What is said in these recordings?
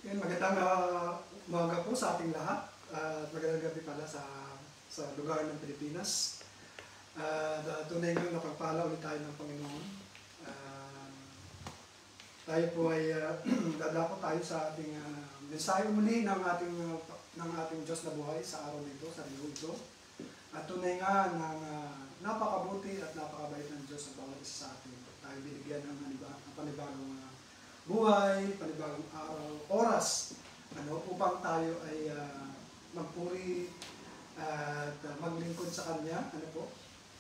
Yan, magandang umaga po sa ating lahat. Magandang gabi pala sa lugar ng Pilipinas. Tunay nga napagpala ulit tayo ng Panginoon. Tayo po ay dadako tayo sa ating mensahe muli ng ating Diyos na buhay sa araw nito, sa linggo ito. At tunay nga ng napakabuti at napakabait ng Diyos sa bawat isa sa atin. Tayo binigyan ng panibagong buhay, panibagong araw, oras, upang tayo ay magpuri at maglingkod sa Kanya,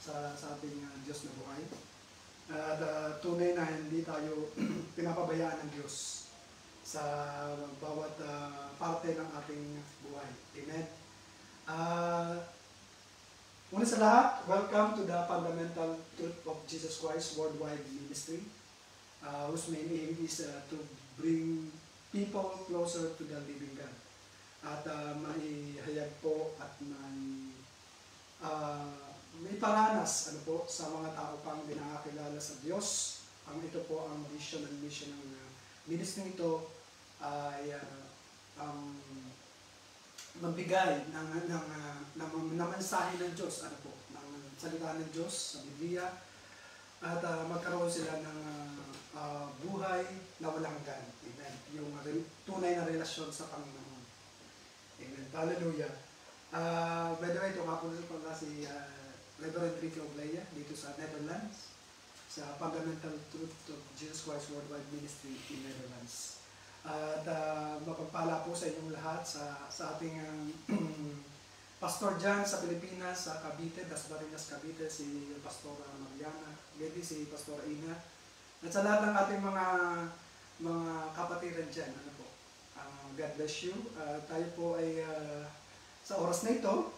sa ating Diyos na buhay. At tunay na hindi tayo pinapabayaan ng Diyos sa bawat parte ng ating buhay. Amen. Una sa lahat, welcome to the Fundamental Truth of Jesus Christ Worldwide Ministry, whose main aim is to bring people closer to the living God. At maihayag po at may paranas sa mga tao pang dinakakilala sa Diyos. Ito po ang mission ng ministry nito ay magbigay ng mensahe ng Diyos, ng salita ng Diyos sa Biblia, at magkaroon sila ng buhay na walang hanggan. Amen. Yung tunay na relasyon sa Panginoon. Amen. Hallelujah. By the way, ito nga po pala si Reverend Ricky Oblaya dito sa Netherlands, sa Fundamental Truth of Jesus Christ Worldwide Ministry in Netherlands. At mapagpala po sa inyong lahat sa ating pastor dyan sa Pilipinas, sa Cavite, Dasmariñas, Cavite, si Pastora Mariana, gayon si Pastora Ina, at sa lahat ng ating mga kapatiran dyan. God bless you. Tayo po ay sa oras na ito,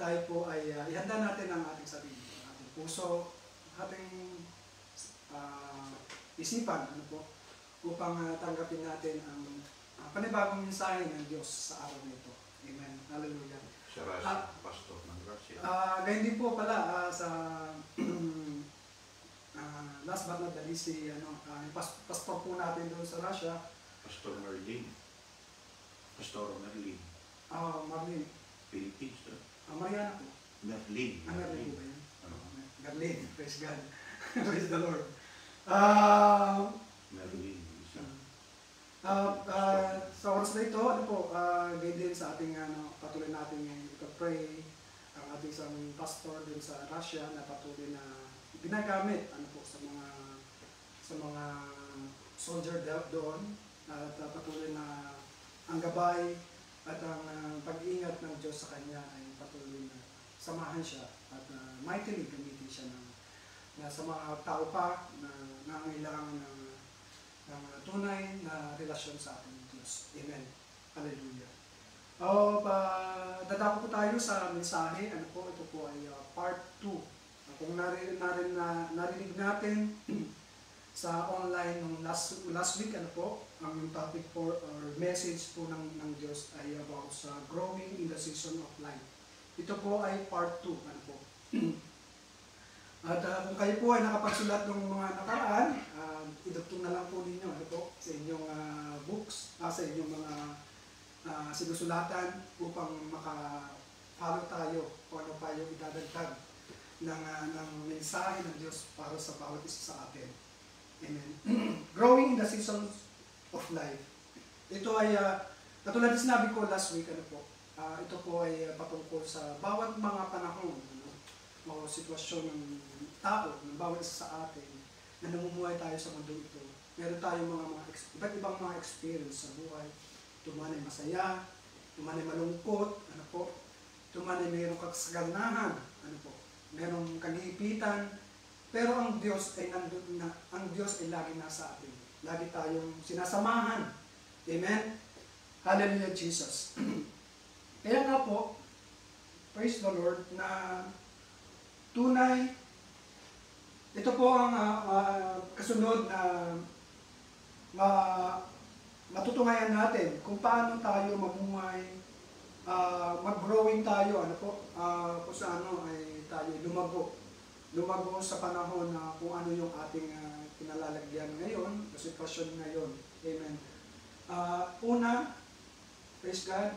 tayo po ay ihanda natin ang ating sarili, ang ating puso, ating isipan, upang tanggapin natin ang panibagong mensahe ng Diyos sa araw na ito. Amen. Hallelujah. Siya pastor ng Russia. Ganyan din po pala sa last but not the least, pastor po natin doon sa Russia. Pastor Merlin. Pastor Merlin. Marlene. Philippines. Mariana po. Merlin. Merlin po ba yan? Merlin. Praise God. Praise the Lord. Merlin. Sa oras na ito, ganyan din sa ating patuloy natin ito-pray ang ating isang pastor din sa Russia na patuloy na ginagamit sa mga soldier doon, at patuloy na ang gabay at ang pag-iingat ng Diyos sa kanya ay patuloy na samahan siya at mightily gamitin siya sa mga tao pa na nangangailangan ng tunay na relasyon sa ating Diyos. Amen. Hallelujah. Dadako po tayo sa mensahe. Ito po ay part 2. Kung narinig natin sa online nung last week, ang topic for or message po ng Diyos ay about sa growing in the season of life. Ito po ay part 2. At kung kayo po ay nakapagsulat ng mga nakaraan, idugtong na lang po ninyo sa inyong books, sa inyong mga sinusulatan upang maka-follow tayo kung ano pa yung idadagdag ng mensahe ng Diyos para sa bawat isa sa atin. Amen. Growing in the seasons of life. Ito ay, katulad na sinabi ko last week, ito po ay patungkol sa bawat mga panahon o sitwasyon ng tao, ng bawat isa sa atin na namumuhay tayo sa mundo ito. Meron tayong iba't ibang mga experience sa buhay. Ito man ay masaya, ito man ay malungkot, ito man ay mayroong kasaganahan, merong kagipitan, pero ang Diyos ay nandun na, ang Diyos ay lagi nasa atin. Lagi tayong sinasamahan. Amen? Hallelujah, Jesus. Kaya nga po, praise the Lord, na tunay, ito po ang kasunod na matutungayan natin kung paano tayo mamuhay, mag-growing tayo, kung sa ay tayo lumago sa panahon na kung ano yung ating kinalalagyan ngayon, sa sitwasyon ngayon. Amen. Una, praise God,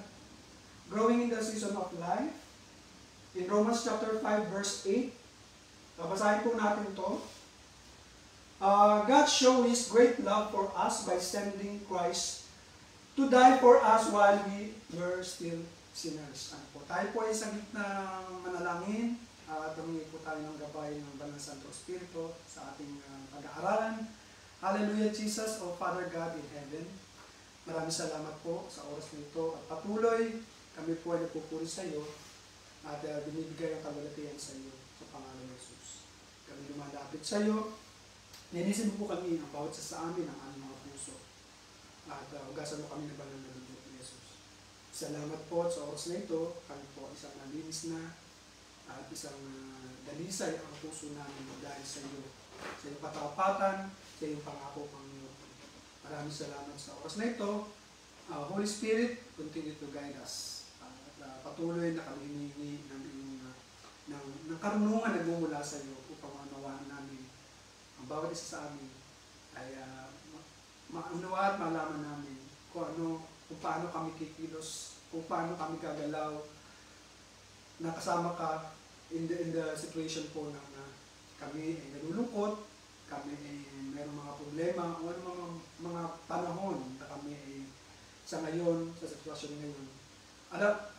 growing in the season of life. In Romans chapter 5 verse 8, babasahin po natin to. God showed His great love for us by sending Christ to die for us while we were still sinners. Ano po? Tayo po ay sa gitna manalangin at humingi po tayo ng gabay ng Banal Santo Espiritu sa ating pag-aaralan. Hallelujah, Jesus, O Father God in heaven. Maraming salamat po sa oras nito at patuloy kami po ay nagpupuri sa iyo at binibigay ang kagalatian sa iyo sa pangalan ng Jesus. Kami lumalapit sa iyo. Ninisin mo po kami ang bawat sa amin ang aming mga puso. At ugasan mo kami ng banal na lingkod ni Jesus. Salamat po sa oras na ito. Kami po isang nalinis na at isang dalisay ang puso namin dahil sa iyo. Sa iyong katapatan, sa iyong pangako, Panginoon. Maraming salamat sa oras na ito. Holy Spirit, continue to guide us. At patuloy na kami hinihingi ng karunungan na nagmumula sa iyo upang maunawaan namin ang bawat isa sa amin ay maunawaan at malaman namin kung paano kami kikilos, kung paano kami gagalaw na kasama ka in the situation po na kami ay nalulungkot, kami ay mayroong mga problema, o mga panahon na kami ay sa ngayon, sa sitwasyon ngayon.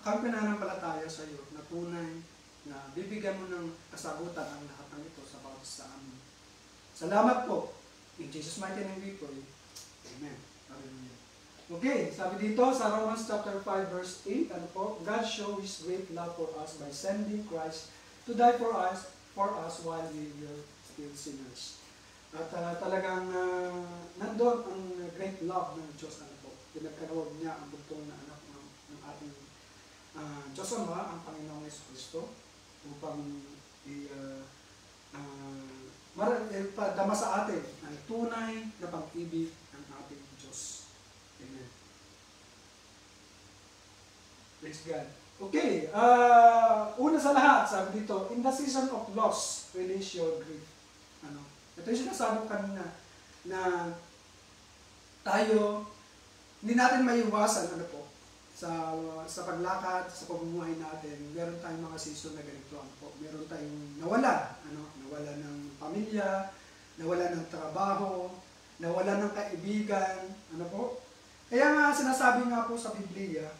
Kami pinanampalataya sa iyo na tunay na bibigyan mo ng kasagutan ang lahat ng ito sa bawat isa sa amin. Salamat po. In Jesus' mighty name we pray. Amen. Hallelujah. Okay, sabi dito sa Romans chapter 5 verse 8, ano po? God showed His great love for us by sending Christ to die for us while we were still sinners. At talagang nandun ang great love ng Diyos, ano po? Pinagkaroon niya ang bugtong na anak ng ating Diyos Ama, ang Panginoong Yesu Cristo, upang padama sa atin ang tunay na pag-ibig ng ating Diyos. Amen. Praise God. Okay, una sa lahat, sabi dito, in the season of loss, release your grief. Ito yung sinasabi ko kanina, na tayo, hindi natin maiwasan, sa paglakad, sa pamumuhay natin, meron tayong mga season na ganito. Meron tayong nawala ng pamilya, nawala ng trabaho, nawala ng kaibigan, Kaya nga, sinasabi nga po sa Biblia,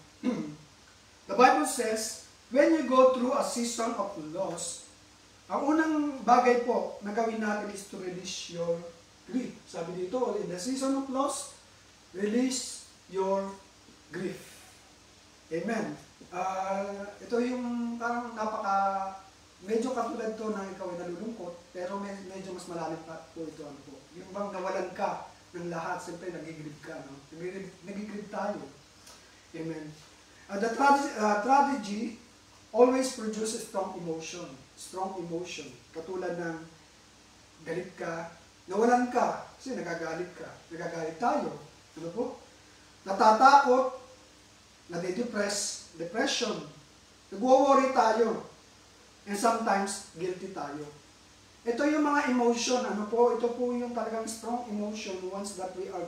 the Bible says, when you go through a season of loss, ang unang bagay po na gawin natin is to release your grief. Sabi dito, in the season of loss, release your grief. Amen. Ito yung parang medyo katulad to na ikaw ay nalulungkot, pero medyo mas malalim pa po ito. Yung bang nawalan ka ng lahat, siyempre nagigrieve ka. Nagigrieve tayo. Amen. The tragedy always produces strong emotion. Katulad ng galit ka, nawalan ka, kasi nagagalit ka. Nagagalit tayo. Natatakot, depression, nagwo-worry tayo, and sometimes guilty tayo. Ito yung mga emotion, ito po yung talagang strong emotion once that we are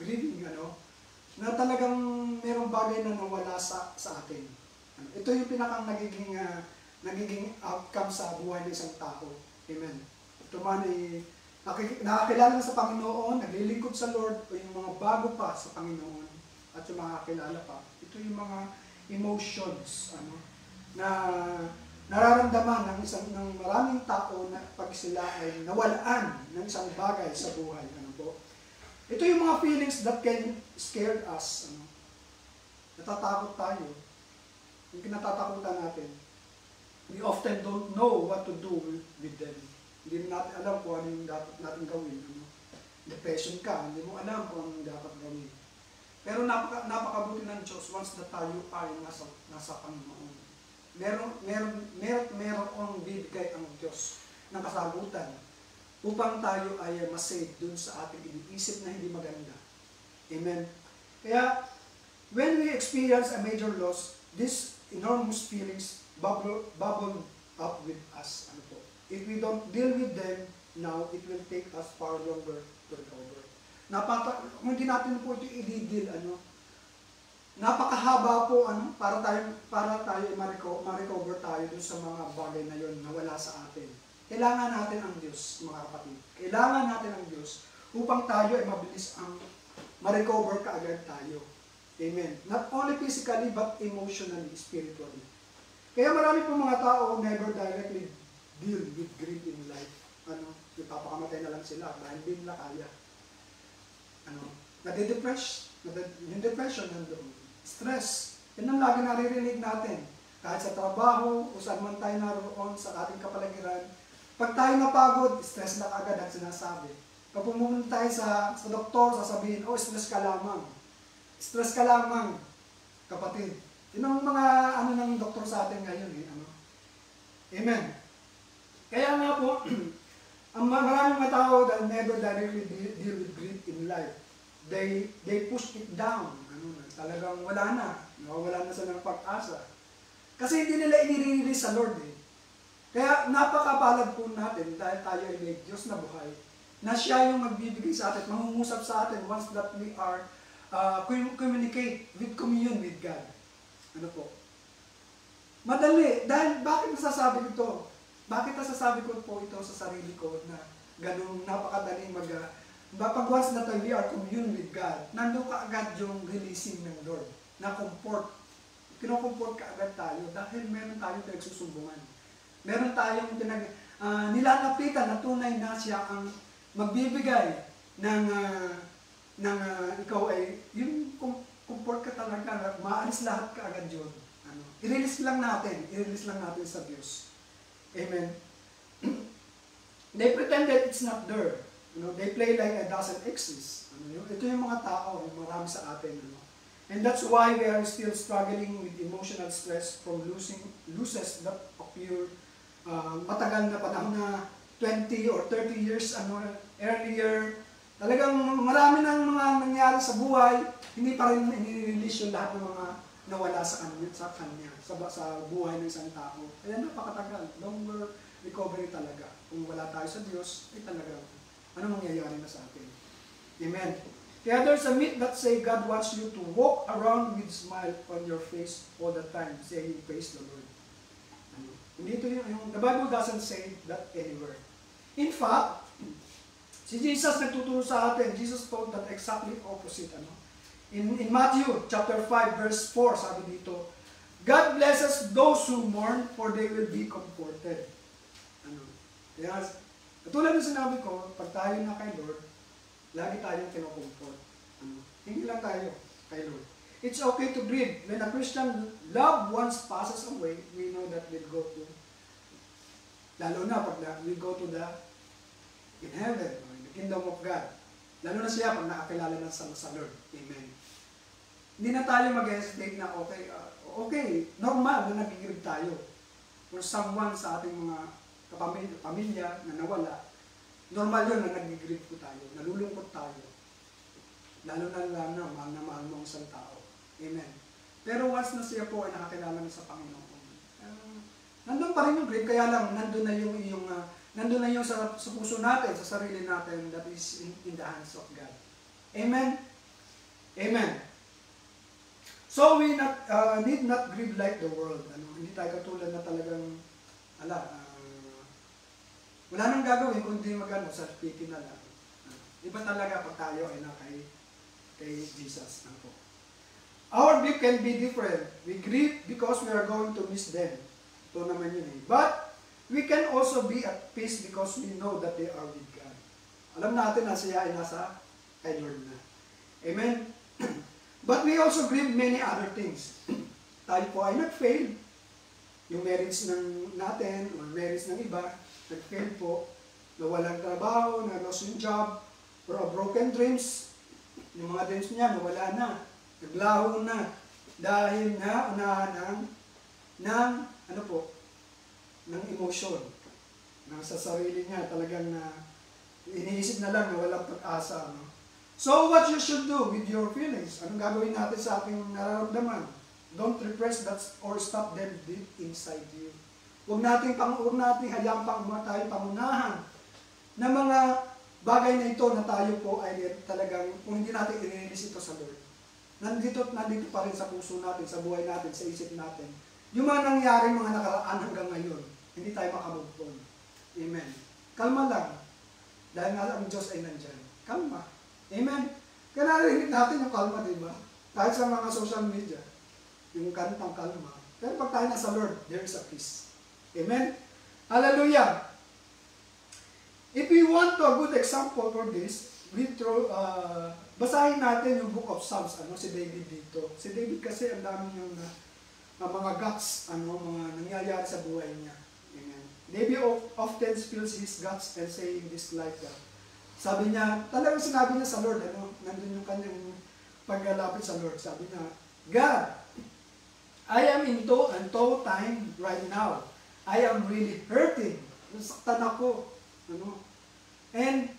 grieving, na talagang merong bagay na nawala sa atin. Ito yung pinakang nagiging outcome sa buhay ng isang tao. Amen. Ito man ay nakakilala na sa Panginoon, naglilingkod sa Lord, o yung mga bago pa sa Panginoon, at yung mga kakilala pa. Ito yung mga emotions na nararamdaman ng maraming tao na pag sila ay nawalaan ng isang bagay sa buhay. Ito yung mga feelings that can scare us. Natatakot tayo. Yung kinatatakutan natin, we often don't know what to do with them. Hindi natin alam kung ano yung dapat natin gawin. Depression ka, hindi mo alam kung ano dapat gawin. Pero napakabuti ng Diyos once na tayo ay nasa Panginoon. Merong bibigay ang Diyos ng kasagutan upang tayo ay masave dun sa ating iniisip na hindi maganda. Amen. Kaya, when we experience a major loss, these enormous feelings bubble up with us. If we don't deal with them now, it will take us far longer to recover. Hindi natin po ito i-deal, napakahaba po, para tayo ma-recover tayo dun sa mga bagay na yon na wala sa atin. Kailangan natin ang Diyos, mga kapatid. Kailangan natin ang Diyos upang tayo ay mabilis ang ma-recover kaagad tayo. Amen. Not only physically, but emotionally, spiritually. Kaya marami po mga tao never directly deal with grief in life. Ipapakamatay na lang sila dahil di nila kaya. Nade-depress. Yung depression nandoon. Stress. Yan ang lagi naririnig natin. Kahit sa trabaho, o saan man tayo naroon sa ating kapaligiran, pag tayo napagod, stress na agad ang sinasabi. Pag pumunta tayo sa doktor, sasabihin, stress ka lamang. Stress ka lamang, kapatid. Yun ang mga ng doktor sa atin ngayon. Amen. Kaya nga po, ang maraming mga tao that never directly deal with grief in life, they push it down. Talagang wala na. Nawawala na sila ng pag-asa. Kasi hindi nila inire-release sa Lord. Kaya napakapalad po natin dahil tayo ay may Diyos na buhay, na siya yung magbibigay sa atin, mangungusap sa atin once that we are commune with God. Madali. Dahil bakit nasasabi ko ito? Bakit nasasabi ko po ito sa sarili ko na ganun napakadaling pag once that we are commune with God, nandun ka agad yung releasing ng Lord na comfort. Kino-comfort ka agad tayo dahil meron tayong pinagsusumbungan. Meron tayong nilalapitan na tunay na siya ang magbibigay ng ikaw ay yung comfort ka talaga, maalis lahat ka agad yun. I-release lang natin sa Diyos. Amen. They pretend that it's not there. They play like it doesn't exist. Ito yung mga tao, marami sa atin. And that's why we are still struggling with emotional stress from losses that occur matagal na panahon na 20 or 30 years earlier. Talagang marami ng mga nangyari sa buhay, hindi pa rin i-release yung lahat ng mga nawala sa kanya, sa buhay ng isang tao. Kaya napakatagal, longer recovery talaga. Kung wala tayo sa Diyos, ay talaga, ano mangyayari na sa atin? Amen. Kaya there's a myth that say God wants you to walk around with smile on your face all the time, saying praise the Lord. Hindi ito the Bible doesn't say that anywhere. In fact, si Jesus nagtuturo sa atin. Jesus taught that exactly opposite. In Matthew chapter 5 verse 4, sabi dito, God blesses those who mourn, for they will be comforted. Kaya, katulad ng sinabi ko, pag tayo na kay Lord, lagi tayong kinocomfort. Hindi lang tayo kay Lord. It's okay to grieve. When a Christian loved ones passes away, we know that we'll go to, lalo na pag we go to in heaven, or in the kingdom of God. Lalo na siya pag nakakilala na sa Lord. Amen. Hindi na tayo mag-hesitate na okay, normal na nag-grieve tayo. For someone sa ating mga pamilya na nawala, normal yun na nag-grieve po tayo, nalulungkot tayo. Lalo na mahal mo ang isang tao. Amen. Pero once na siya po ay nakakilala na sa Panginoon, nandun pa rin yung grief, kaya lang nandun na yung sa puso natin, sa sarili natin, that is in the hands of God. Amen? Amen. So we need not grieve like the world. Hindi tayo katulad na talagang, wala nang gagawin kundi self-pity na lang. Iba talaga pag tayo ay kay Jesus. Our grief can be different. We grieve because we are going to miss them. Ito naman yun . But we can also be at peace because we know that they are with God. Alam natin na siya ay nasa kay Lord na. Amen? But we also grieve many other things. Tayo po ay nag-fail. Yung marriage natin, or marriage ng iba, nag-fail po, nawalang trabaho, na-lost yung job, or broken dreams. Yung mga dreams niya, nawala na. Naglaho na. Dahil na unahan ng emotion. Sa sarili niya, talagang iniisip na lang na walang pag-asa. So what you should do with your feelings? Anong gagawin natin sa ating nararamdaman? Don't repress that or stop them deep inside you. Huwag nating hayaan tayo pangunahan ng mga bagay na ito na tayo po ay talagang, kung hindi natin i-release ito sa Lord, nandito pa rin sa puso natin, sa buhay natin, sa isip natin. Yung mga nangyari, mga nakaraan hanggang ngayon, hindi tayo makamove on. Amen. Kalma lang. Dahil nga ang Diyos ay nandyan. Kalma. Amen. Kaya narinig natin yung kalma, di ba? Kahit sa mga social media, yung kantang kalma. Pero pag tayo nasa Lord, there is a peace. Amen. Hallelujah. If we want to a good example for this, basahin natin yung book of Psalms, si David dito. Si David kasi ang dami niyang mga guts, mga nangyayari sa buhay niya. Amen. David often spills his guts and saying this like that. Sabi niya, talagang sinabi niya sa Lord, nandun yung kanyang paglalapit sa Lord. Sabi niya, God, I am in tough time right now. I am really hurting. Nasaktan ako. And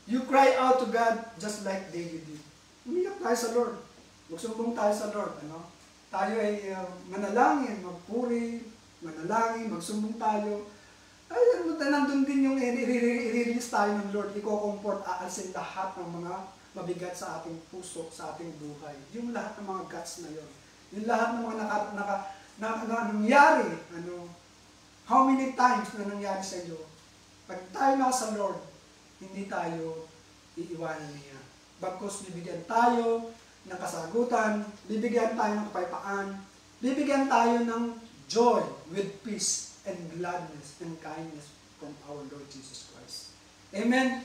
you cry out to God just like David did. Umiyak tayo sa Lord. Magsumbong tayo sa Lord. Tayo ay manalangin, magpuri, manalangin, magsumbong tayo. Ay, nandun din yung i-release tayo ng Lord. Iko-comfort, aalsin lahat ng mga mabigat sa ating puso, sa ating buhay. Yung lahat ng mga guts na yon. Yung lahat ng mga nangyari, how many times na nangyari sa iyo. Pag tayo nasa Lord, hindi tayo iiwanan niya. Bagkus bibigyan tayo ng kasagutan, bibigyan tayo ng kapayapaan, bibigyan tayo ng joy with peace and gladness and kindness from our Lord Jesus Christ. Amen.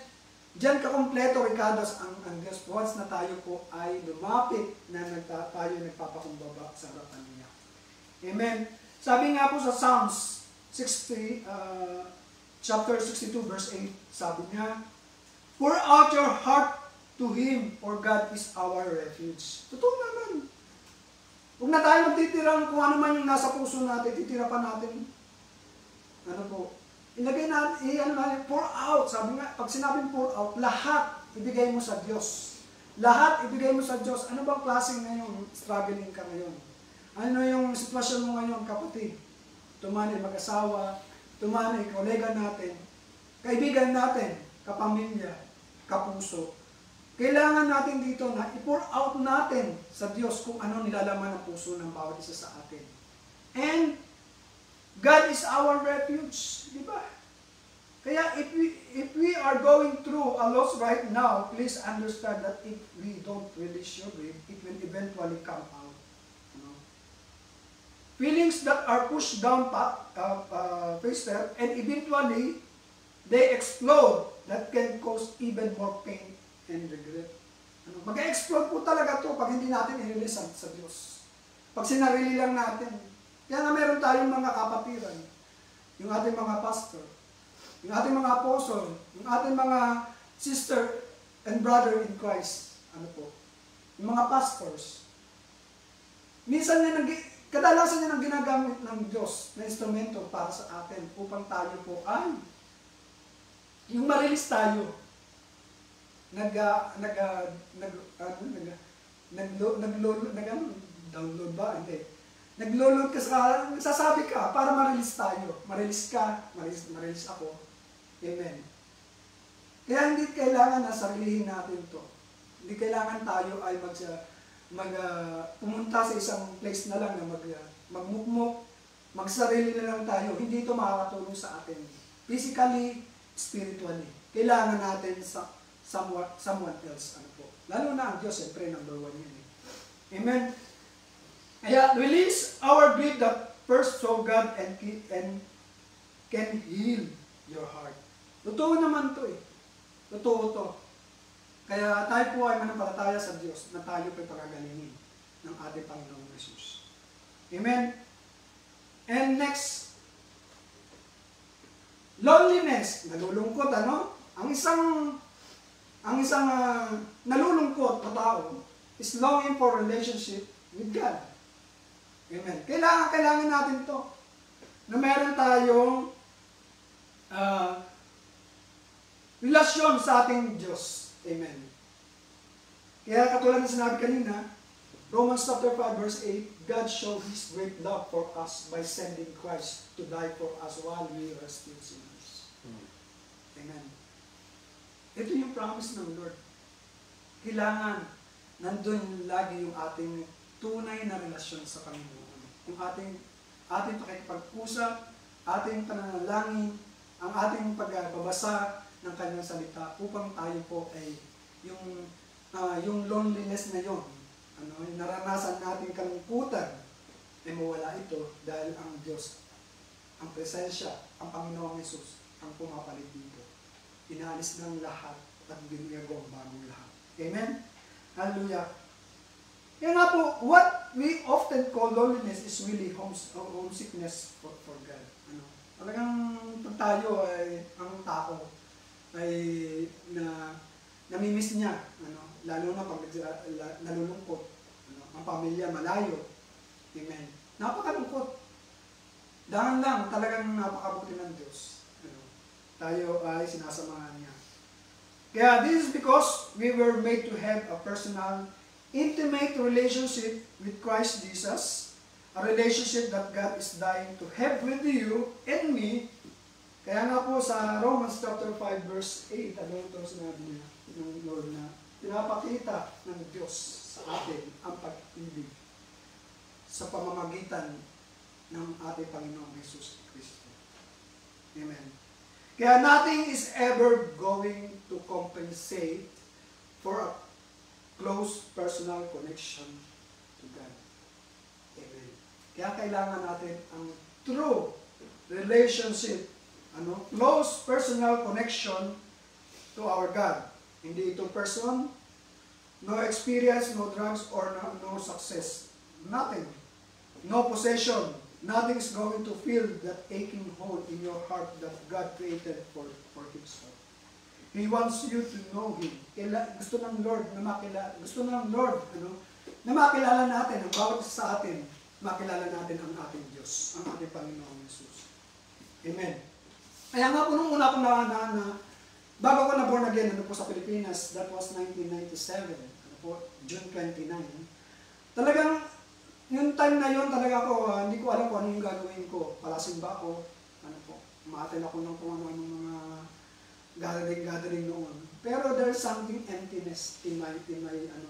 Diyan kakompleto, Ricardos, ang Diyos. Once na tayo po ay lumapit na tayo nagpapakumbaba sa harapan niya. Amen. Sabi nga po sa Psalms 60, chapter 62, verse 8, sabi niya, pour out your heart to Him, for God is our refuge. Totoo naman. Huwag na tayo magtitirang kung ano man yung nasa puso natin, titira pa natin. Ilagay natin, pour out. Sabi nga, pag sinabing pour out, lahat ibigay mo sa Diyos. Lahat ibigay mo sa Diyos. Ano bang klaseng ngayon? Struggling ka ngayon. Ano yung sitwasyon mo ngayon, kapatid? Tumanay mag-asawa, tumanay kolega natin, kaibigan natin, kapamilya, kapuso. Kailangan natin dito na i-pour out natin sa Diyos kung ano nilalaman ng puso ng bawat isa sa atin. And God is our refuge, di ba? Kaya if we are going through a loss right now, please understand that if we don't release your grief, it will eventually come out. Feelings that are pushed down faster and eventually they explode, that can cause even more pain and regret. Mag-explode po talaga to pag hindi natin i-release sa Diyos. Pag sinarili lang natin. Kaya nga meron tayong mga kapatiran, yung ating mga pastor, yung ating mga apostle, yung ating mga sister and brother in Christ. Yung mga pastors. Minsan kadalasan niya ang ginagamit ng Diyos na instrumento para sa atin upang tayo po ay yung ma-release tayo. Download ba? Hindi. Naglo-load ka nagsasabi ka para ma-release tayo. Ma-release ka, ma-release ako. Amen. Kaya hindi kailangan na sarilihin natin to. Hindi kailangan tayo ay pumunta sa isang place na lang na magmukmuk, magsarili na lang tayo. Hindi ito makakatulong sa atin. Physically, spiritually. Kailangan natin sa someone else. Lalo na ang Diyos, siyempre, number one yan. Amen. Kaya, release our grief that first so God and can heal your heart. Totoo naman to eh. Totoo to. Kaya tayo po ay manampalataya sa Diyos na tayo po'y pagagalingin ng ating Panginoong Jesus. Amen? And next, loneliness. Nalulungkot, Ang isang nalulungkot na tao is longing for relationship with God. Amen. Kailangan natin to. Na meron tayong relasyon sa ating Diyos. Amen. Kaya katulad ng sinabi kanina, Romans chapter 5 verse 8, God showed His great love for us by sending Christ to die for us while we were still sinners. Amen. Ito yung promise ng Lord. Kailangan nandun lagi yung ating tunay na relasyon sa Panginoon. Yung ating pakikipag-usap, ating pananalangin, ang ating pagbabasa ng Kanyang salita upang tayo po ay yung loneliness na yun, yung naranasan natin kalungkutan, ay mawala ito dahil ang Diyos, ang presensya, ang Panginoong Hesus, ang pumapalit dito. Inalis ng lahat at ginagawang bagong lahat. Amen? Hallelujah. Kaya nga po, what we often call loneliness is really homesickness for God. Talagang pag tayo ay, ang tao ay namimiss niya, lalo na pag nalulungkot, ang pamilya malayo. Amen. Napakalungkot. Dahil lang, talagang napakabuti ng Diyos. Tayo ay sinasamahan niya. Kaya this is because we were made to have a personal, intimate relationship with Christ Jesus, a relationship that God is dying to have with you and me. Kaya nga po sa Romans chapter 5 verse 8, ano ito sinabi niya ng Lord na pinapakita ng Diyos sa atin ang pag-ibig sa pamamagitan ng ating Panginoong Jesus Kristo. Amen. Kaya nothing is ever going to compensate for a close personal connection to God. Amen. Kaya kailangan natin ang true relationship, close personal connection to our God. Hindi ito person, no experience, no drugs, or no success. Nothing. No possession. Nothing is going to fill that aching hole in your heart that God created for Himself. He wants you to know Him. Gusto ng Lord na makilala. Gusto ng Lord na makilala natin, ang bawat sa atin, makilala natin ang ating Diyos, ang ating Panginoong Jesus. Amen. Kaya nga po nung una ko bago ko na born again, sa Pilipinas, that was 1997, June 29, talagang yung time na yun talaga ako, hindi ko alam kung ano yung gagawin ko. Palasimba ako, umaattend ako ng kung ano-ano mga gathering noon. Pero there's something emptiness in my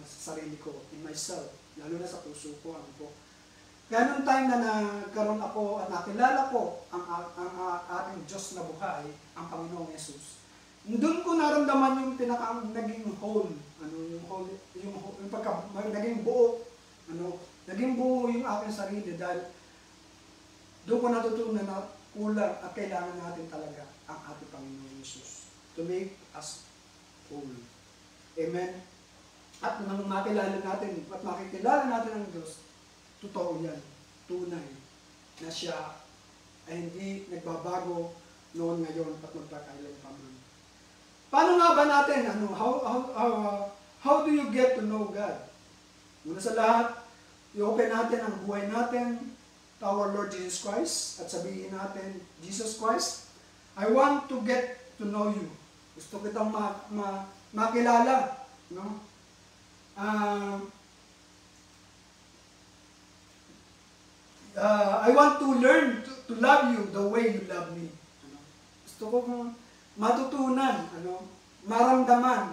sarili ko, in myself, lalo na sa puso ko, Kaya nung time na nagkaroon ako at nakilala ko ang ating Diyos na buhay, ang Panginoong Yesus, doon ko naramdaman yung naging whole, naging buo, naging buo yung aking sarili dahil doon ko natutunan na kulang at kailangan natin talaga ang ating Panginoon Jesus to make us whole. Amen? At nang makilala natin at makikilala natin ang Diyos, totoo yan, tunay, na siya ay hindi nagbabago noon, ngayon, at magpakailan pa man. Paano nga ba natin? How do you get to know God? Una sa lahat, i-open natin ang buhay natin to our Lord Jesus Christ at sabihin natin, Jesus Christ, I want to get to know you. Gusto kitang makilala. I want to learn to love you the way you love me. Gusto ko matutunan, maramdaman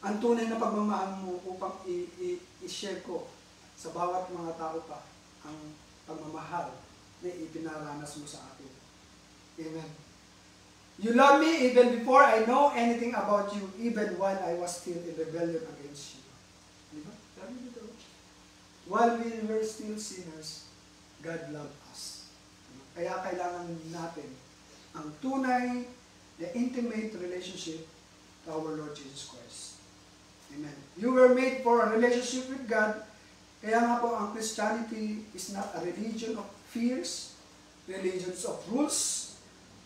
ang tunay na pagmamahal mo upang i-share ko sa bawat mga tao pa ang pagmamahal na ipinaranas mo sa akin. Amen. You love me even before I know anything about you, even while I was still in rebellion against you. Diba? Sabi dito. While we were still sinners, God loved us. Kaya kailangan natin ang tunay na intimate relationship to our Lord Jesus Christ. Amen. You were made for a relationship with God. Kaya nga po, ang Christianity is not a religion of fears, religions of rules,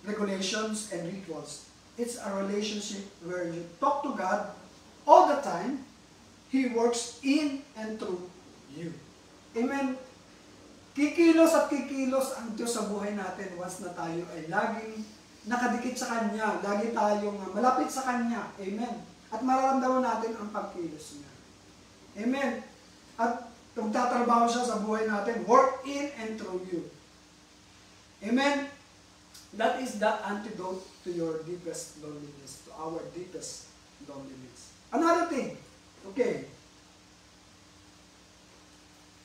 regulations, and rituals. It's a relationship where you talk to God all the time. He works in and through you. Amen. Kikilos at kikilos ang Diyos sa buhay natin once na tayo ay laging nakadikit sa Kanya, lagi tayong malapit sa Kanya. Amen. At mararamdaman natin ang pagkilos niya. Amen. At magtatrabaho siya sa buhay natin, work in and through you. Amen. That is the antidote to your deepest loneliness, to our deepest loneliness. Another thing, okay.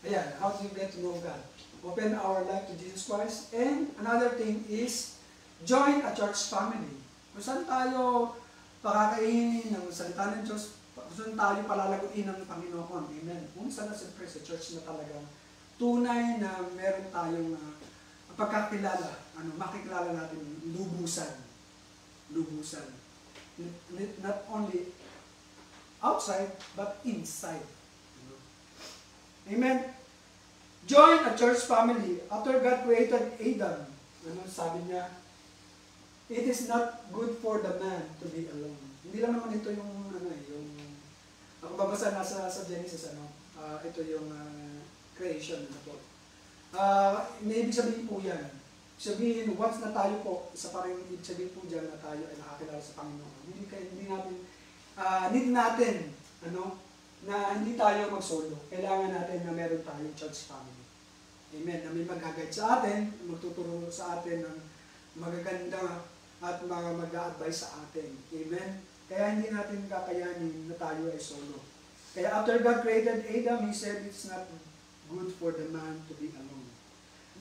Ayan, how do you get to know God? Open our life to Jesus Christ. And another thing is, join a church family. Kung saan tayo pakakainin ng salita ng Diyos, kung saan tayo palalaguin ng Panginoon. Amen. Kung saan na siyempre sa church na talagang tunay na meron tayong pagkakilala, makikilala natin lubusan. Lubusan. Not only outside, but inside. Amen. Join a church family. After God created Adam, sabi niya, it is not good for the man to be alone. Hindi lang naman ito yung, ako babasa nasa sa Genesis, ito yung creation. May ibig sabihin po yan. Sabihin, once na tayo po, isa pa rin ibig sabihin po dyan na tayo ay nakakilala sa Panginoon. Hindi natin, need natin, na hindi tayo mag-solo. Kailangan natin na meron tayong church family. Amen. Na may mag-guide sa atin, magtuturo sa atin ng magaganda at mag-a-advise sa atin. Amen. Kaya hindi natin kakayanin na tayo ay solo. Kaya after God created Adam, He said it's not good for the man to be alone.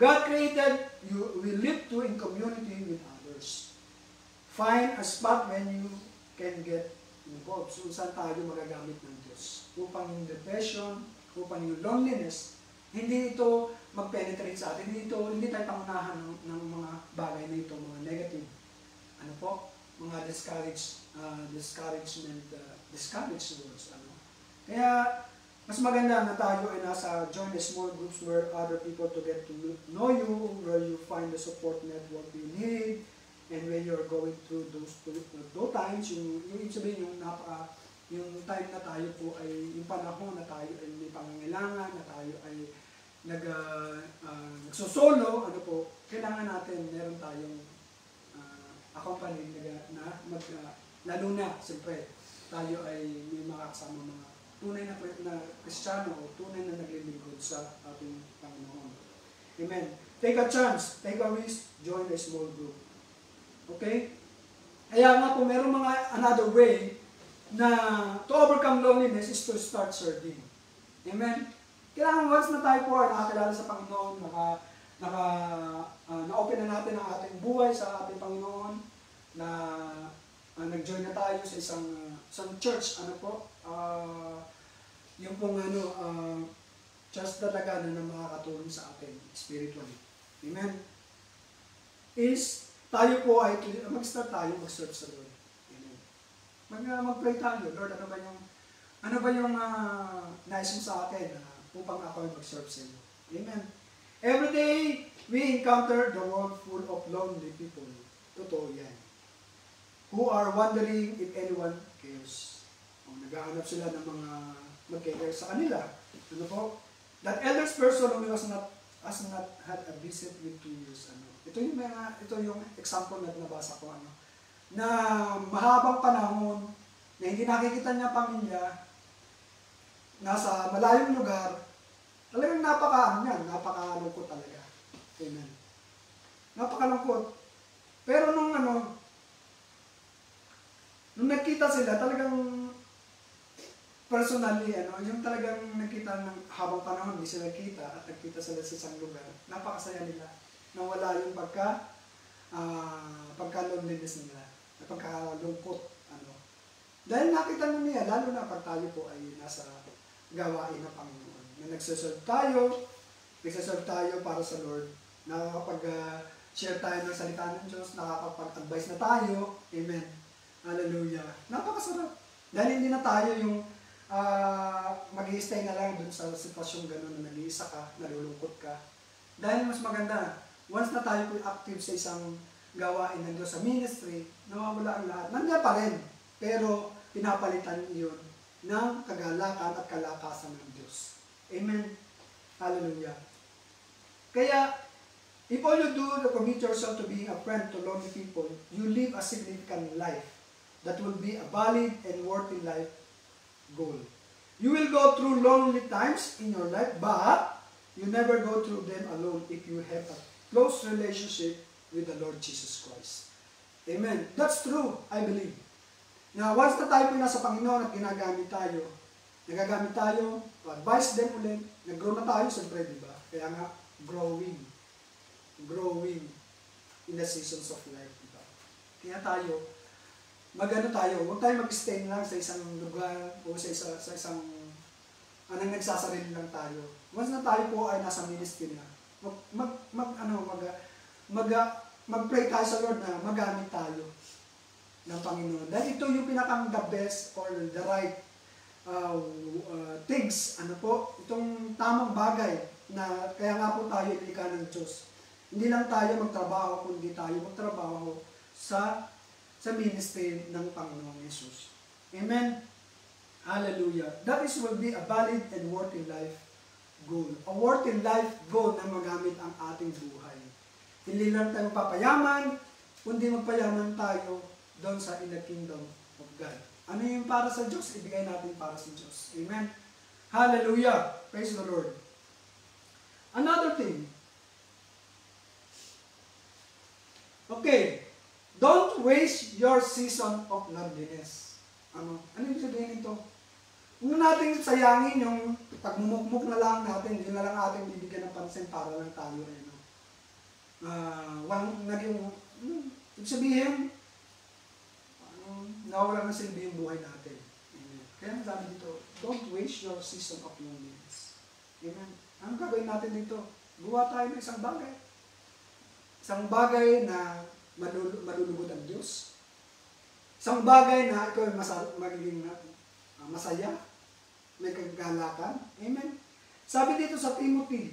God created you, we live to in community with others. Find a spot when you can get involved. So saan tayo magagamit ng Diyos? Upang yung depression, upang yung loneliness, hindi ito mag-penetrate sa atin. Hindi tayo pangunahan ng mga bagay na ito, mga negative. Mga discouraged words. Kaya, mas maganda na tayo ay join the small groups where other people to get to know you, where you find the support network you need, and when you're going through those times, yung sabihin, yung time na tayo po ay, yung panahon na tayo ay may pangangailangan, na tayo ay nagsosolo, kailangan natin, meron tayong accompany lalo na, siyempre, tayo ay may makakasama mga tunay na Kristiyano o tunay na naglilingkod sa ating Panginoon. Amen. Take a chance, take a risk, join a small group. Okay? Kaya nga po, meron another way na to overcome loneliness is to start serving. Amen? Kailangan once na tayo po ay nakakilala sa Panginoon, na-open na natin ang ating buhay sa ating Panginoon, na nag-join na tayo sa isang church, yung pong church talaga na makakatulong sa atin spiritually. Amen? Is, tayo po ay, mag-start tayo, mag-serve sa Lord. Amen. Mag-pray tayo, Lord, ano ba yung nais mo sa akin upang ako ay mag-serve sa iyo. Amen. Every day, we encounter the world full of lonely people. Totoo yan. Who are wondering if anyone cares. Naghahanap sila ng mga mag-care sa kanila. That eldest person who has not had a visit with 2 years. Ito yung example na nabasa ko. Na mahabang panahon, na hindi nakikita niya pamilya, nasa malayong lugar, talagang napakalungkot talaga. Amen. Napakalungkot. Pero nung nakita sila, talagang personally, yung talagang nakita ng habang panahon, hindi sila nakita at nagkita sila sa isang lugar, napakasaya nila. Nawala yung pagka-loneliness nila, pagkalungkot. Dahil nakita na niya, lalo na pag tayo po ay nasa gawain ng Panginoon. Na nagsaserve tayo para sa Lord, nakakapag-share tayo ng salita ng Diyos, nakakapag-advise na tayo. Amen. Hallelujah. Napakasarap. Dahil hindi na tayo yung mag-i-stay na lang dun sa sitwasyong gano'n na nag-iisa ka, nalulungkot ka. Dahil mas maganda, once na tayo po active sa isang gawain ng Diyos sa ministry, nawawala ang lahat. Nandiyan pa rin, pero pinapalitan iyon ng kagalakan at kalakasan ng Diyos. Amen. Hallelujah. Kaya, if all you do to commit yourself to being a friend to lonely people, you live a significant life that will be a valid and worthy life goal. You will go through lonely times in your life, but you never go through them alone if you have a close relationship with the Lord Jesus Christ. Amen. That's true, I believe. Na once na tayo po nasa Panginoon at ginagamit tayo, nagagamit tayo, advice din ulit, nag-grow na tayo, siyempre, di ba? Kaya nga, growing in the seasons of life, di ba? Kaya tayo, huwag tayo mag-stay lang sa isang lugar o sa isang anong nagsasarili lang tayo. Once na tayo po ay nasa ministry na, mag-pray tayo sa Lord na magamit tayo ng Panginoon. Dahil ito yung pinakang the best or the right things, itong tamang bagay na kaya nga po tayo ilikha ng Diyos. Hindi lang tayo magtrabaho, kundi tayo magtrabaho sa ministry ng Panginoong Yesus. Amen? Hallelujah. That will be a valid and worthy life goal. A worthy life goal na magamit ang ating buhay. Hindi lang tayo papayaman, kundi magpayaman tayo doon sa in the kingdom of God. Ano yung para sa Diyos? Ibigay natin para sa Diyos. Amen? Hallelujah! Praise the Lord. Another thing. Okay. Don't waste your season of loneliness. Ano yung sabihin nito? Huwag natin sayangin yung pagmumukmuk na lang natin, yun na lang ating bibigyan ng pansin para lang tayo ibig sabihin, nawala na silbi yung buhay natin. Amen. Kaya sabi dito, don't waste your season of loneliness. Amen. Anong gagawin natin dito? Gawa tayo ng isang bagay. Isang bagay na malulugod ang Diyos. Isang bagay na ikaw magiging masaya. May kagalakan. Amen. Sabi dito sa Timothy,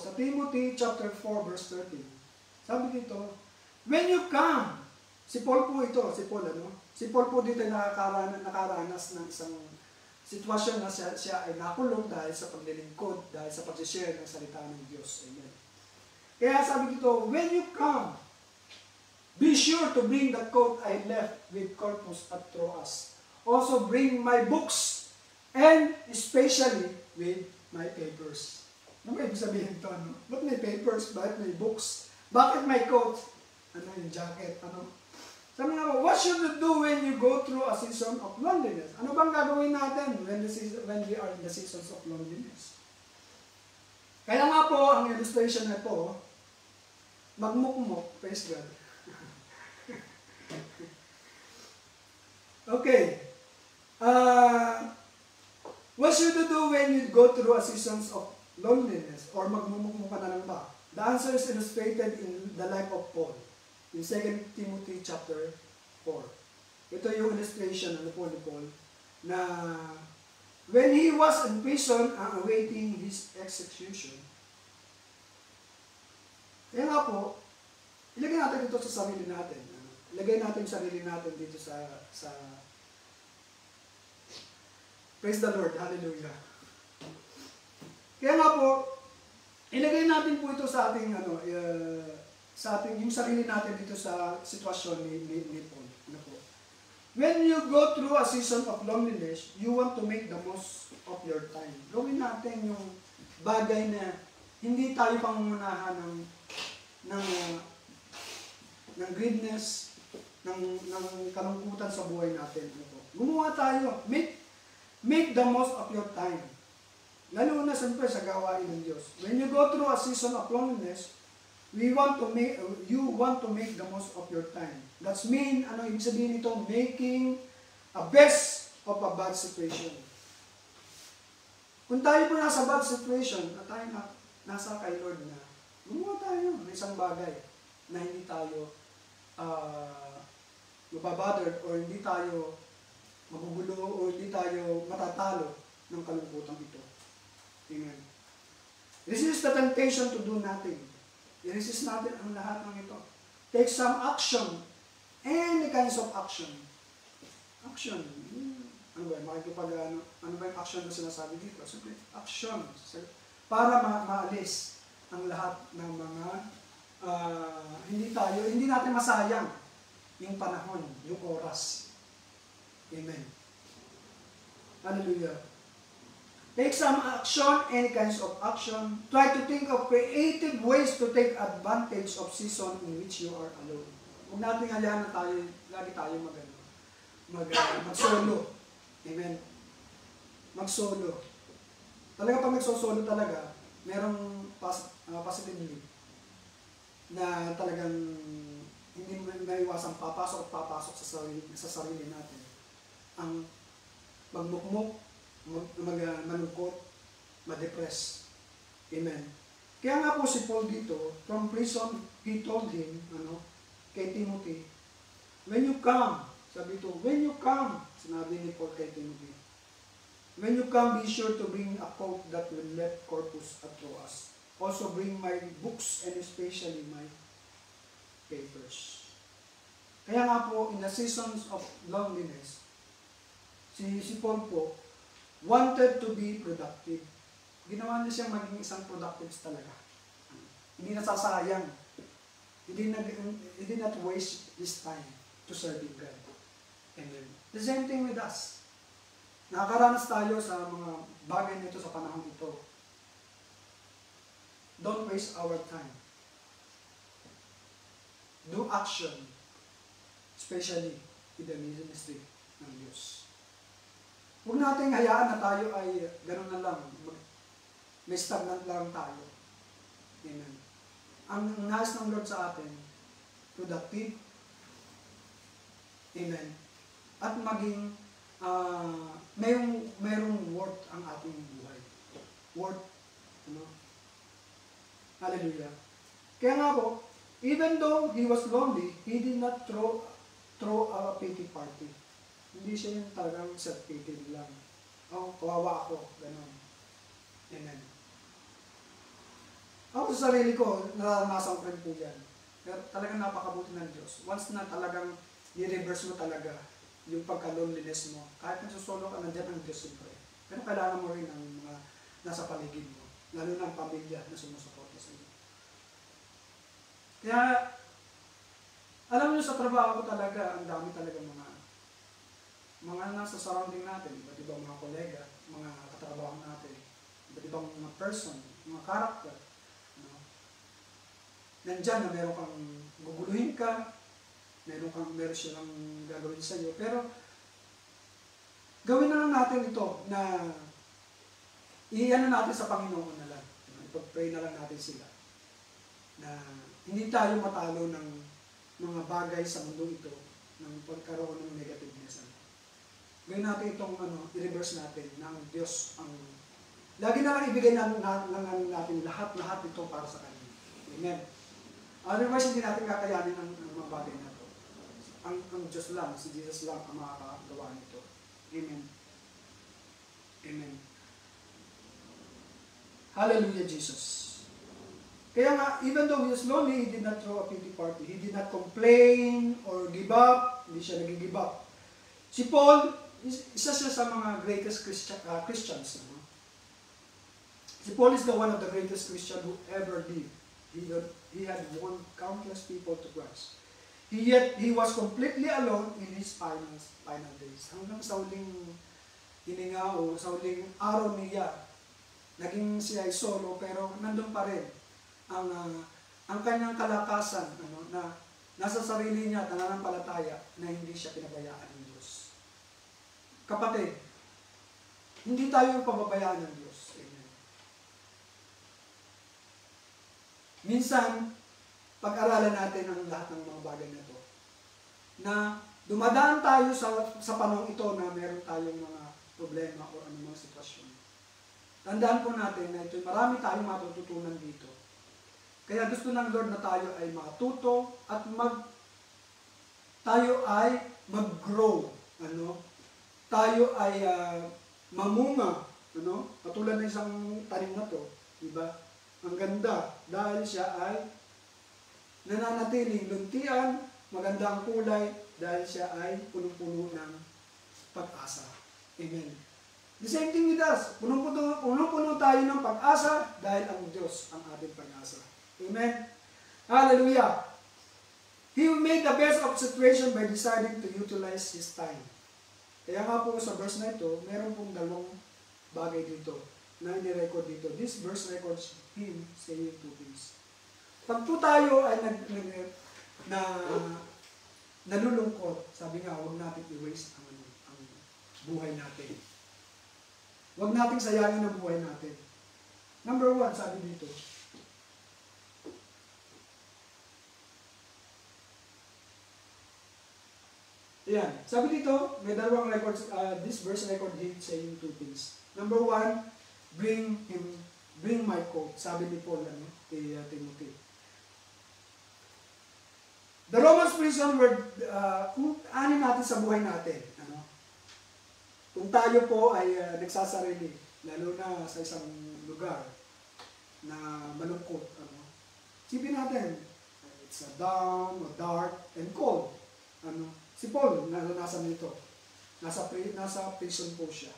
sa Timothy chapter 4 verse 13. Sabi dito, when you come, si Paul po dito ay nakaranas ng isang sitwasyon na siya ay nakulong dahil sa paglilingkod, dahil sa pag-share ng salita ng Diyos. Amen. Kaya sabi dito, when you come, be sure to bring the coat I left with Corpus at Troas. Also bring my books, and especially with my papers. Ano ba ibig sabihin ito? Ba't may papers? Bakit may books? Bakit may coat? Yung jacket? Sabi nga po, what should you do when you go through a season of loneliness? Ano bang gagawin natin when we are in the seasons of loneliness? Kaya nga po, ang illustration na po, magmukmok, praise God. Okay. What should you do when you go through a seasons of loneliness or magmumukmok ka na lang ba? The answer is illustrated in the life of Paul. In 2 Timothy chapter 4. Ito yung illustration ni Paul na when he was in prison awaiting his execution. Kaya nga po, ilagay natin dito sa sarili natin. Ilagay natin yung sarili natin dito sa praise the Lord, hallelujah. Kaya nga po, ilagay natin po ito sa ating yung sarili natin dito sa sitwasyon ni Paul. When you go through a season of loneliness, you want to make the most of your time. Gawin natin yung bagay na hindi tayo pangungunahan ng greedness, ng kalungkutan sa buhay natin. Gumawa tayo. Make the most of your time. Lalo na siyempre sa gawain ng Diyos. When you go through a season of loneliness, you want to make the most of your time. That's mean, ibig sabihin nito? Making a best of a bad situation. Kung tayo po nasa bad situation, at tayo nasa kay Lord na, gumawa tayo ng isang bagay na hindi tayo mababothered or hindi tayo magugulo o hindi tayo matatalo ng kalungkutan ito. Amen. Resist the temptation to do nothing. I-resist natin ang lahat ng ito. Take some action. Any kinds of action. Action. Ano ba yung action na sinasabi dito? Simple, action. Para maalis ang lahat ng mga hindi natin masayang yung panahon, yung oras. Amen. Hallelujah. Take some action, any kinds of action. Try to think of creative ways to take advantage of season in which you are alone. Huwag natin hayaan na lagi tayo mag-solo. Amen. Mag-solo. Talaga pag nagsosolo talaga, merong positively na talagang hindi mo maiwasang papasok at papasok sa sarili natin. Ang magmukmuk, malungkot, ma-depress. Amen. Kaya nga po si Paul dito, from prison, he told him, kay Timothy, when you come, sabi ito, when you come, sinabi ni Paul kay Timothy, when you come, be sure to bring a coat that will let Corpus at Troas. Also bring my books and especially my papers. Kaya nga po, in the seasons of loneliness, si Paul po, wanted to be productive. Ginawa niya siyang maging isang productive talaga. Hindi nasasayang. He did not waste his time to serving God. Amen. The same thing with us. Nakakaranas tayo sa mga bagay nito sa panahon ito. Don't waste our time. Do action, especially in the ministry ng Diyos. Huwag nating hayaan na tayo ay gano'n na lang. May stagnant lang tayo. Amen. Ang nais ng Lord sa atin, productive. Amen. At maging mayroong worth ang ating buhay. Worth. Hallelujah. Kaya nga po, even though he was lonely, he did not throw a pity party. Hindi siya yung talagang self-pity lang. Kawawa ako. Ganon. Amen. Ako sa sarili ko, naranasan ko rin po yan. Pero talagang napakabuti ng Diyos. Once na talagang i-reverse mo talaga yung pagka-loneliness mo, kahit nasusolo ka, nandiyan ang Diyos siyempre. Pero kailangan mo rin ang mga nasa paligid mo. Lalo na ang pamilya na sumusuporta sa iyo. Kaya, alam niyo sa trabaho ko talaga, ang dami talaga mga nasa surrounding natin, iba't ibang mga kolega, mga katrabaho natin, iba't ibang mga person, mga karakter. Nandyan na meron kang guguluhin ka, meron silang gagawin sa iyo, pero gawin na lang natin ito na i-ano natin sa Panginoon na lang. Ipag-pray na lang natin sila. Na hindi tayo matalo ng mga bagay sa mundo ito ng pagkaroon ng negativeness. Gawin natin itong i-reverse natin ng Diyos ang lagi na lang ibigay natin lahat ito para sa Kanya. Amen. Otherwise, hindi natin kakayanin ang mga bagay na ito. Ang Diyos lang, si Jesus lang ang makakagawa nito. Amen. Amen. Hallelujah, Jesus. Kaya nga, even though he was lonely, he did not throw a pity party. He did not complain or give up. Hindi siya nag-give up. Si Paul, isa siya sa mga greatest Christians. Si Paul is one of the greatest Christians who ever lived. He had won countless people to Christ. Yet, he was completely alone in his final days. Hanggang sa huling hininga o sa huling araw niya, naging siya ay solo, pero nandun pa rin ang kanyang kalakasan na nasa sarili niya, nananampalataya na hindi siya pinabayaan ng Diyos. Kapatid, hindi tayo pababayaan ng Diyos. Amen. Minsan, pag-aralan natin ang lahat ng mga bagay na ito. Na dumadaan tayo sa panahon ito na meron tayong mga problema o anumang sitwasyon. Tandaan po natin na ito, marami tayong matututunan dito. Kaya gusto ng Lord na tayo ay matuto at tayo ay mag-grow. Tayo ay mamunga. Katulad ng isang tanim na to. Diba? Ang ganda dahil siya ay nananatiling luntian, maganda ang kulay dahil siya ay punong-puno ng pag-asa. Amen. The same thing with us. Punong-puno tayo ng pag-asa dahil ang Diyos ang ating pag-asa. Amen. Hallelujah. He made the best of situation by deciding to utilize his time. Kaya nga po sa verse na ito, meron pong dalawang bagay dito na ni-record dito. This verse records him saying two things. Pag po tayo ay nalulungkot, sabi nga, huwag natin i-waste ang buhay natin. Huwag natin sayangin ang buhay natin. Number 1, sabi dito, ayan, sabi dito, may dalawang records, this verse record him saying 2 things. Number 1, bring my coat, sabi ni Paul kay Timothy. The Romans prison were, kung ano natin sa buhay natin, kung tayo po ay nagsasarili, lalo na sa isang lugar na malungkot, sipin natin, it's a down, or dark, and cold. Si Paul, naranasan nito. Nasa prison po siya.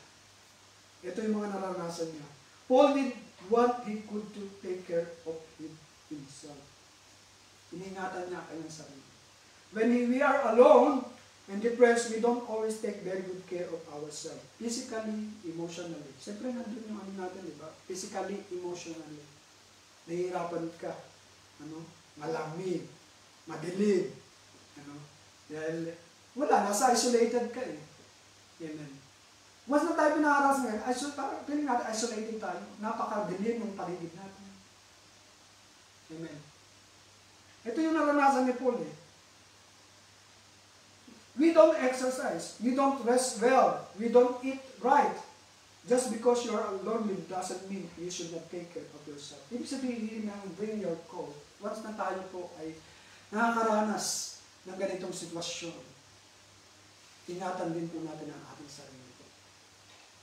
Ito yung mga naranasan niya. Paul did what he could to take care of himself. Iningatan niya kanyang sarili. When we are alone and depressed, we don't always take very good care of ourselves. Physically, emotionally. Siyempre, nandun yung natin, di ba? Physically, emotionally. Nahihirapan ka. Malamig. Madilim. Dahil, wala, nasa isolated ka eh. Amen. Once na tayo pinaharas ngayon, feeling natin isolated tayo. Napakadilim ng paligid natin. Amen. Ito yung naranasan ni Paul eh. We don't exercise. We don't rest well. We don't eat right. Just because you are lonely doesn't mean you should not take care of yourself. Ibig sabihin ng bring your coat. Once na tayo po ay nakakaranas ng ganitong sitwasyon, ingatan din po natin ang ating sarili.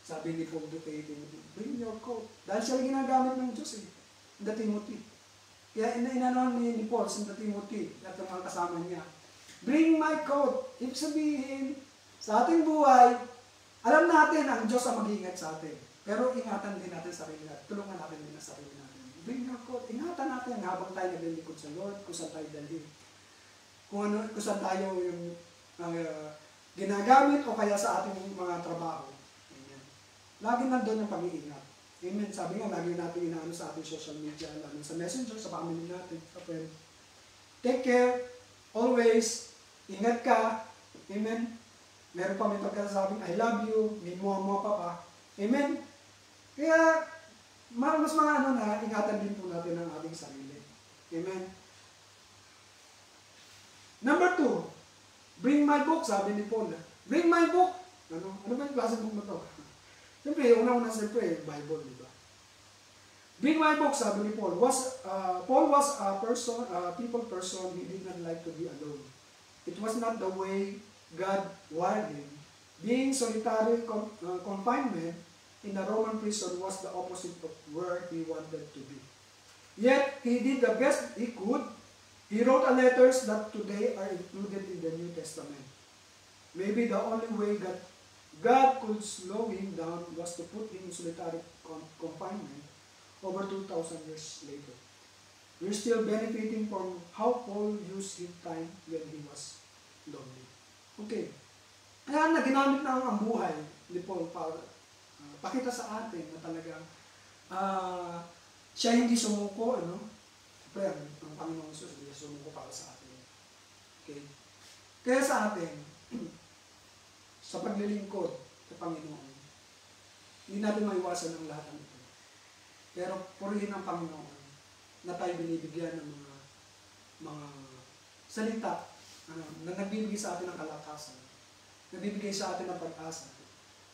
Sabi ni Paul kay Timothy, bring your coat. Dahil siya ginagamit ng Diyos eh. The Timothy. Kaya inanon ni Paul sa Timothy at ang mga kasama niya. Bring my coat. Ibig sabihin, sa ating buhay, alam natin ang Diyos ang mag-iingat sa atin. Pero ingatan din natin sarili natin. Tulungan natin din ang sarili natin. Bring your coat. Ingatan natin habang tayo naglilikod sa Lord, kung saan tayo dalhin. Kung saan tayo yung ginagamit o kaya sa ating mga trabaho. Amen. Lagi nandun ang pag-iingat. Amen. Sabi nga, lagi natin inaano sa ating social media, lalo sa messenger, sa family natin, sa friend. Take care, always, ingat ka. Amen. Meron pa may pagkasabing, I love you, may muha-muha pa pa. Amen. Kaya, mas mga ingatan din po natin ang ating sarili. Amen. Number 2, bring my book, sabi ni Paul. Bring my book. Ano ba yung klase book na to? Siyempre, una-una siyempre, Bible, di ba? Bring my book, sabi ni Paul. Paul was a people person. He did not like to be alone. It was not the way God wired him. Being solitary confinement in a Roman prison was the opposite of where he wanted to be. Yet, he did the best he could. He wrote letters that today are included in the New Testament. Maybe the only way God could slow him down was to put him in solitary confinement over 2,000 years later. We're still benefiting from how Paul used his time when he was lonely. Okay. Kaya ginamit na ang buhay ni Paul para pakita sa atin na talagang siya hindi sumuko, Siyempre, ang Panginoon Jesus, hindi sumuko para sa atin. Okay? Kaya sa atin, sa paglilingkod sa Panginoon, hindi natin maiwasan ang lahat ng ito. Pero purihin ang Panginoon na tayo binibigyan ng mga salita na nagbibigay sa atin ng kalakasan, nagbibigay sa atin ng pag-asa,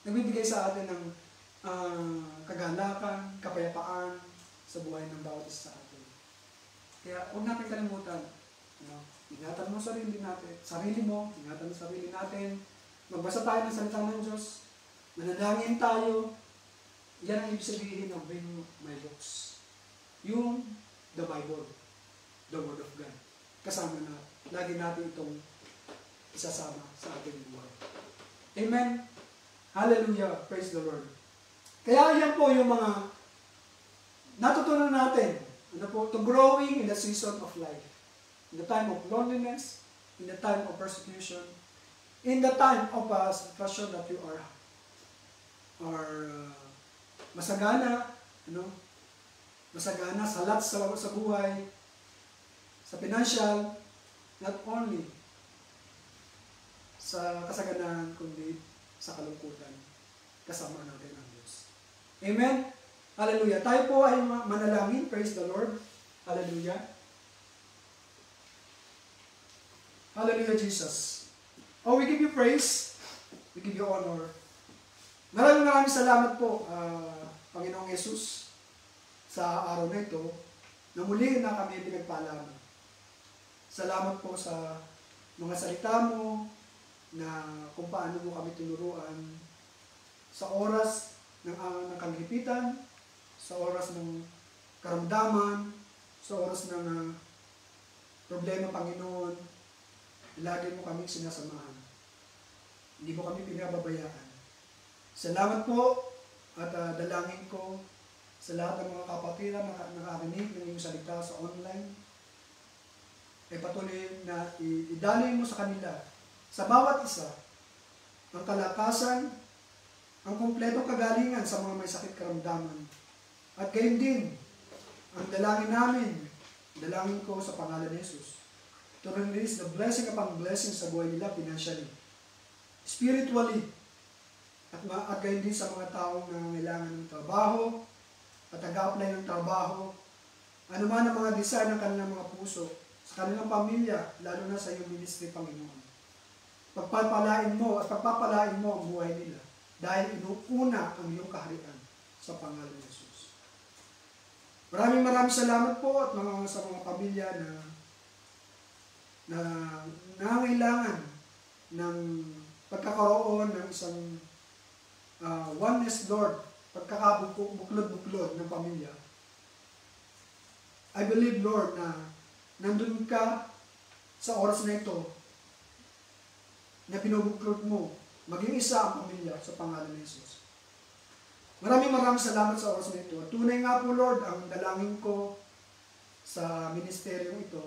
nagbibigay sa atin ng kagalakan, kapayapaan sa buhay ng bawat isa sa atin. Kaya huwag natin kalimutan, ingatan mo sarili natin, sarili mo, ingatan mo sarili natin, magbasa tayo ng salita ng Diyos, manalangin tayo. Yan ang ibig sabihin ng bring my books. Yung the Bible, the Word of God. Kasama na, lagi natin itong isasama sa ating buhay. Amen? Hallelujah! Praise the Lord. Kaya yan po yung mga natutunan natin to growing in the season of life. In the time of loneliness, in the time of persecution, in the time of situation that you are masagana, masagana sa lahat sa buhay, sa financial, not only sa kasaganahan, kundi sa kalungkutan. Kasama natin ang Diyos. Amen? Hallelujah. Tayo po ay manalangin. Praise the Lord. Hallelujah. Hallelujah, Jesus. Oh, we give you praise. We give you honor. Maraming salamat po, Panginoong Yesus, sa araw na ito, na muli na kami pinagpala mo. Salamat po sa mga salita mo, na kung paano mo kami tinuruan sa oras ng kagipitan, sa oras ng karamdaman, sa oras ng problema, Panginoon, lagi mo kami sinasamahan. Hindi mo kami pinababayaan. Salamat po at dalangin ko sa lahat ng mga kapatid na nakarinig ng iyong salita sa online. Ay patuloy na idaloy mo sa kanila, sa bawat isa, ang kalakasan, ang kumpletong kagalingan sa mga may sakit karamdaman. At gayon din, ang dalangin namin, dalangin ko sa pangalan ni Jesus, to release the blessing upon blessing sa buhay nila financially, spiritually, at gayon din sa mga taong nangangailangan ng trabaho at nag-a-apply ng trabaho, ano man ang mga desire ng kanilang mga puso, sa kanilang pamilya, lalo na sa iyong ministry, Panginoon. Pagpapalain mo at pagpapalain mo ang buhay nila dahil inuuna ang iyong kaharian sa pangalan ni Jesus. Maraming salamat po at sa mga pamilya na nangangailangan ng pagkakaroon ng isang oneness, Lord, pagkakabuklod-buklod ng pamilya. I believe, Lord, na nandun ka sa oras na ito na pinubuklod mo, maging isa ang pamilya sa pangalan ni Jesus. Maraming salamat sa oras na ito. At tunay nga po, Lord, ang dalangin ko sa ministeryong ito,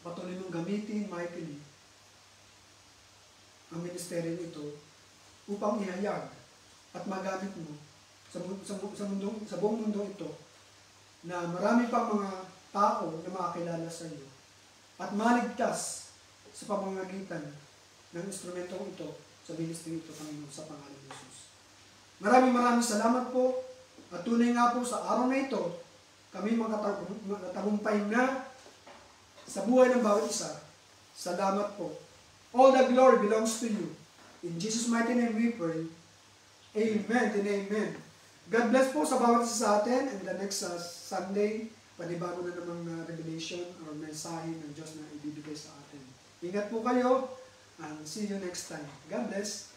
patuloy mong gamitin mightily ang ministeryong ito upang ihayag at magamit mo sa buong mundo ito na marami pang mga tao na makakilala sa iyo at maligtas sa pamamagitan ng instrumentong ito sa ministry ito, Panginoon, sa pangalan ni Jesus. Maraming salamat po at tunay nga po sa araw na ito kami magkatagumpay na sa buhay ng bawat isa. Salamat po. All the glory belongs to you. In Jesus' mighty name we pray. Amen and amen. God bless po sa bawat isa sa atin, and the next Sunday, panibago na namang revelation or mensahe ng Diyos na ibibigay sa atin. Ingat po kayo, and see you next time. God bless.